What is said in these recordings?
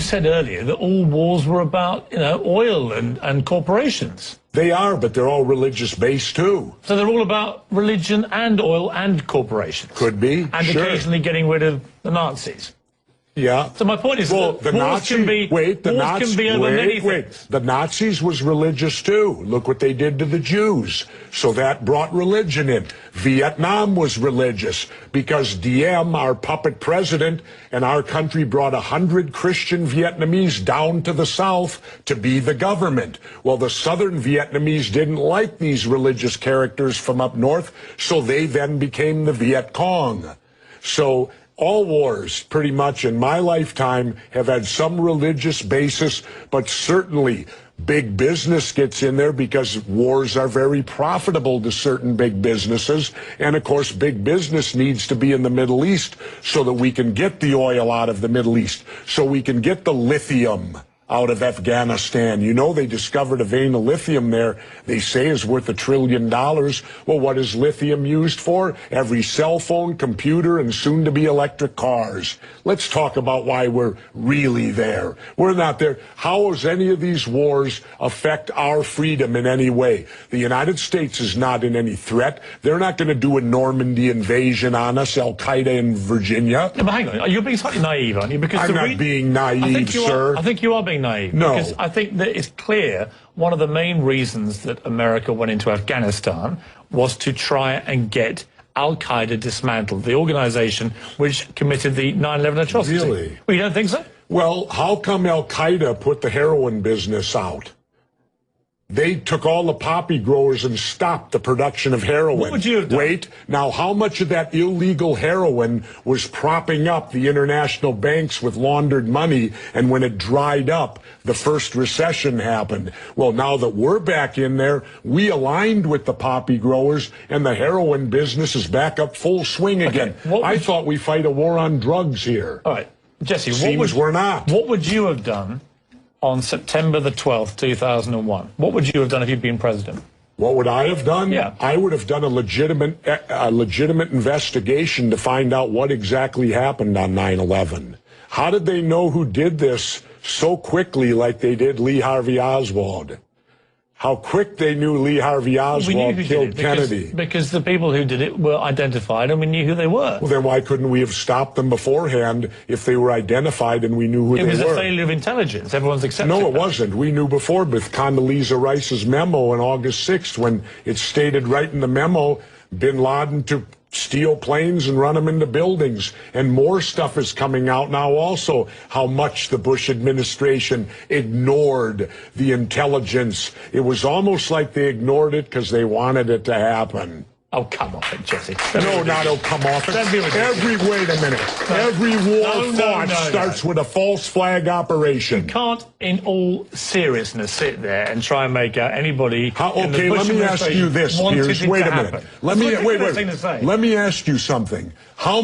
said earlier that all wars were about, oil and corporations. They are, but they're all religious-based, too. So they're all about religion and oil and corporations. Could be, and sure. occasionally getting rid of the Nazis. Yeah. So my point is, well, the Nazis can be over many things. The Nazis was religious too. Look what they did to the Jews. So that brought religion in. Vietnam was religious because Diem, our puppet president, and our country brought 100 Christian Vietnamese down to the south to be the government. Well, the southern Vietnamese didn't like these religious characters from up north, so they then became the Viet Cong. So all wars, pretty much in my lifetime, have had some religious basis, but certainly big business gets in there because wars are very profitable to certain big businesses. And of course, big business needs to be in the Middle East so that we can get the oil out of the Middle East, so we can get the lithium out of Afghanistan. You know, they discovered a vein of lithium there they say is worth $1 trillion. Well, what is lithium used for? Every cell phone, computer, and soon to be electric cars. Let's talk about why we're really there. We're not there. How does any of these wars affect our freedom in any way? The United States is not in any threat. They're not going to do a Normandy invasion on us, Al-Qaeda in Virginia. Yeah, but hang on, you're being slightly naive, aren't you? Because I'm not being naive, sir. I think you are being naive. No. Because I think that it's clear one of the main reasons that America went into Afghanistan was to try and get Al-Qaeda dismantled, the organization which committed the 9/11 atrocity. Really? Well, you don't think so? Well, how come Al-Qaeda put the heroin business out? They took all the poppy growers and stopped the production of heroin. What would you have done? Wait, now how much of that illegal heroin was propping up the international banks with laundered money, and when it dried up, the first recession happened? Well, now that we're back in there, we aligned with the poppy growers, and the heroin business is back up full swing again. I thought we fight a war on drugs here. All right, Jesse, we're not. What would you have done on September the 12th, 2001? What would you have done if you'd been president? What would I have done? Yeah. I would have done a legitimate investigation to find out what exactly happened on 9/11. How did they know who did this so quickly like they did Lee Harvey Oswald? How quick they knew Lee Harvey Oswald killed Kennedy. Because the people who did it were identified and we knew who they were. Well, then why couldn't we have stopped them beforehand if they were identified and we knew who they were? It was a failure of intelligence. Everyone's accepted No, it wasn't. We knew before with Condoleezza Rice's memo on August 6th when it stated right in the memo, bin Laden to steal planes and run them into buildings. And more stuff is coming out now also, how much the Bush administration ignored the intelligence. It was almost like they ignored it because they wanted it to happen. Oh, come off it, Jesse. No, not oh, come off it. Wait a minute. Every war fought starts with a false flag operation. You can't, in all seriousness, sit there and try and make out anybody. Okay, let me ask you this, Piers. Wait a minute. Let me ask you something. How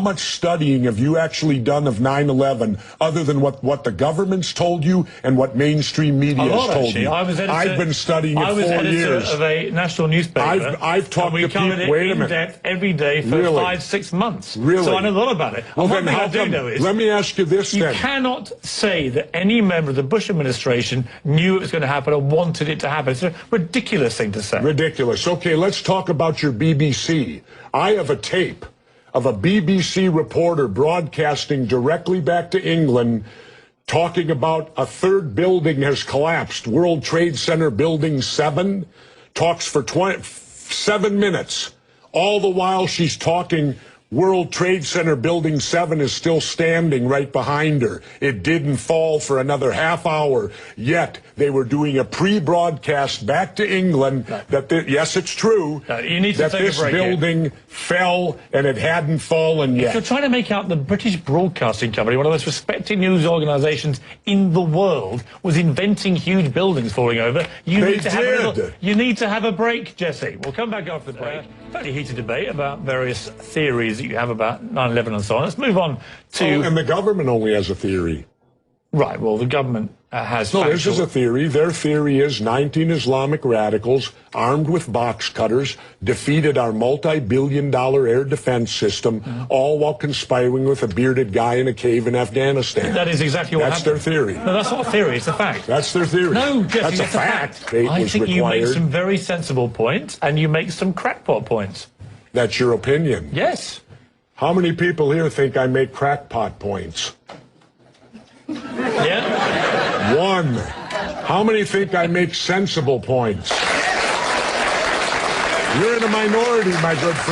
much studying have you actually done of 9/11 other than what the government's told you and what mainstream media has told you? I've been studying it 4 years. I was editor of a national newspaper. I've talked to people. Wait a minute. Depth every day for 5-6 months. Really? So I know a lot about it. Well, then how come? Let me ask you this then. You cannot say that any member of the Bush administration knew it was going to happen or wanted it to happen. It's a ridiculous thing to say. Ridiculous. Okay, let's talk about your BBC. I have a tape of a BBC reporter broadcasting directly back to England talking about a third building has collapsed. World Trade Center Building 7 talks for 7 minutes. All the while she's talking, World Trade Center Building 7 is still standing right behind her. It didn't fall for another half hour. Yet they were doing a pre-broadcast back to England that, yes, it's true, you need to that take this a break building fell and it hadn't fallen yet. If you're trying to make out the British Broadcasting Company, one of the most respected news organisations in the world, was inventing huge buildings falling over, you need to have a break, Jesse. We'll come back after the break. Fairly heated debate about various theories that you have about 9/11 and so on. Let's move on to... and the government only has a theory. Right, well, the government has No, factual... this is a theory. Their theory is 19 Islamic radicals armed with box cutters defeated our multi-billion-dollar air defense system, all while conspiring with a bearded guy in a cave in Afghanistan. That is exactly what That's happened. their theory. No, that's not a theory, it's a fact. That's their theory. No, Jesse, that's a it's fact. I Was think you make required. some very sensible points, and you make some crackpot points. That's your opinion. Yes. How many people here think I make crackpot points? Yeah. One. How many think I make sensible points? You're in a minority, my good friend.